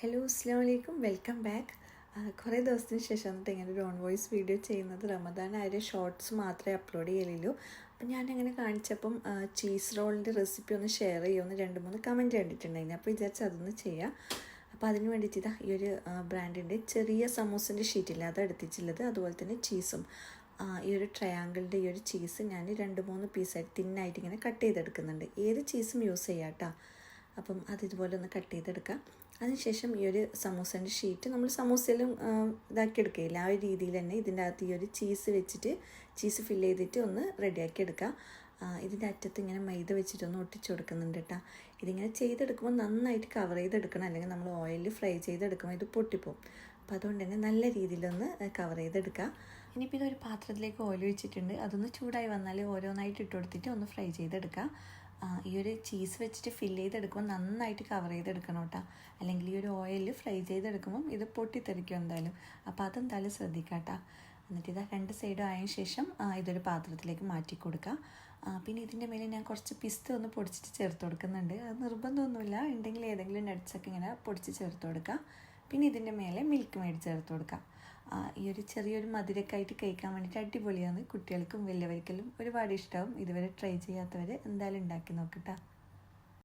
Hello അസ്സാം വലൈക്കും welcome back. കുറേ ദിവസത്തിന് ശേഷം എന്നിട്ട് ഇങ്ങനെ ഒരു ഓൺ വോയിസ് വീഡിയോ ചെയ്യുന്നത്. റമദാൻ ആയ ഷോർട്സ് മാത്രമേ അപ്ലോഡ് ചെയ്യലുള്ളൂ. അപ്പം ഞാനങ്ങനെ കാണിച്ചപ്പം ചീസ് റോളിൻ്റെ റെസിപ്പി ഒന്ന് ഷെയർ ചെയ്യുമെന്ന് 2-3 കമൻറ്റ് കണ്ടിട്ടുണ്ടായിരുന്നു. അപ്പോൾ വിചാരിച്ച് അതൊന്ന് ചെയ്യാം. അപ്പോൾ അതിന് വേണ്ടിയിട്ട് ഇതാ ഈ ഒരു ബ്രാൻഡിൻ്റെ ചെറിയ സമൂസിൻ്റെ ഷീറ്റില്ല അത് എടുത്തിട്ടുള്ളത്. അതുപോലെ തന്നെ ചീസും ഈ ഒരു ട്രയാങ്കിളിൻ്റെ ഈ ഒരു ചീസ് ഞാൻ 2-3 പീസായിട്ട് തിന്നായിട്ട് ഇങ്ങനെ കട്ട് ചെയ്തെടുക്കുന്നുണ്ട്. ഏത് ചീസും യൂസ് ചെയ്യാം കേട്ടോ. അപ്പം ഇതുപോലെ ഒന്ന് കട്ട് ചെയ്തെടുക്കാം. അതിനുശേഷം ഈ ഒരു സമൂസേൻ്റെ ഷീറ്റ് നമ്മൾ സമൂസയിലും ഇതാക്കി എടുക്കുകയില്ല, ആ ഒരു രീതിയിൽ തന്നെ ഇതിൻ്റെ അകത്ത് ഈ ഒരു ചീസ് വെച്ചിട്ട് ചീസ് ഫില്ല് ചെയ്തിട്ട് ഒന്ന് റെഡിയാക്കി എടുക്കുക. ഇതിൻ്റെ അറ്റത്ത് ഇങ്ങനെ മൈദ വെച്ചിട്ടൊന്ന് ഒട്ടിച്ചു കൊടുക്കുന്നുണ്ട് കേട്ടോ. ഇതിങ്ങനെ ചെയ്തെടുക്കുമ്പോൾ നന്നായിട്ട് കവർ ചെയ്തെടുക്കണം, അല്ലെങ്കിൽ നമ്മൾ ഓയിലിൽ ഫ്രൈ ചെയ്തെടുക്കുമ്പോൾ ഇത് പൊട്ടിപ്പോവും. അപ്പോൾ അതുകൊണ്ട് തന്നെ നല്ല രീതിയിലൊന്ന് കവർ ചെയ്തെടുക്കുക. ഇനിയിപ്പോൾ ഇതൊരു പാത്രത്തിലേക്ക് ഓയിൽ വെച്ചിട്ടുണ്ട്. അതൊന്ന് ചൂടായി വന്നാൽ ഓരോന്നായിട്ട് ഇട്ട് കൊടുത്തിട്ട് ഒന്ന് ഫ്രൈ ചെയ്തെടുക്കുക. ഈ ഒരു ചീസ് വെച്ചിട്ട് ഫില്ല് ചെയ്തെടുക്കുമ്പോൾ നന്നായിട്ട് കവർ ചെയ്തെടുക്കണം കേട്ടോ, അല്ലെങ്കിൽ ഈ ഒരു ഓയിലിൽ ഫ്രൈ ചെയ്തെടുക്കുമ്പം ഇത് പൊട്ടിത്തെറിക്കും എന്തായാലും. അപ്പോൾ അതെന്തായാലും ശ്രദ്ധിക്കാം കേട്ടോ. എന്നിട്ട് ഇതാ 2 സൈഡും ആയതിനു ശേഷം ഇതൊരു പാത്രത്തിലേക്ക് മാറ്റി കൊടുക്കുക. പിന്നെ ഇതിൻ്റെ മേലെ ഞാൻ കുറച്ച് പിസ്ത ഒന്ന് പൊടിച്ചിട്ട് ചേർത്ത് കൊടുക്കുന്നുണ്ട്. അത് നിർബന്ധമൊന്നുമില്ല, ഉണ്ടെങ്കിൽ ഏതെങ്കിലും നട്ട്സൊക്കെ ഇങ്ങനെ പൊടിച്ച് ചേർത്ത് കൊടുക്കുക. പിന്നെ ഇതിൻ്റെ മേലെ മിൽക്ക് മെയ്ഡ് ചേർത്ത് കൊടുക്കുക. ഈ ഒരു ചെറിയൊരു മധുരമൊക്കെ ആയിട്ട് കഴിക്കാൻ വേണ്ടിയിട്ട് അടിപൊളിയാണ്. കുട്ടികൾക്കും വലിയവർക്കെല്ലാം ഒരുപാട് ഇഷ്ടമാവും. ഇതുവരെ ട്രൈ ചെയ്യാത്തവർ എന്തായാലും ഉണ്ടാക്കി നോക്കട്ടോ.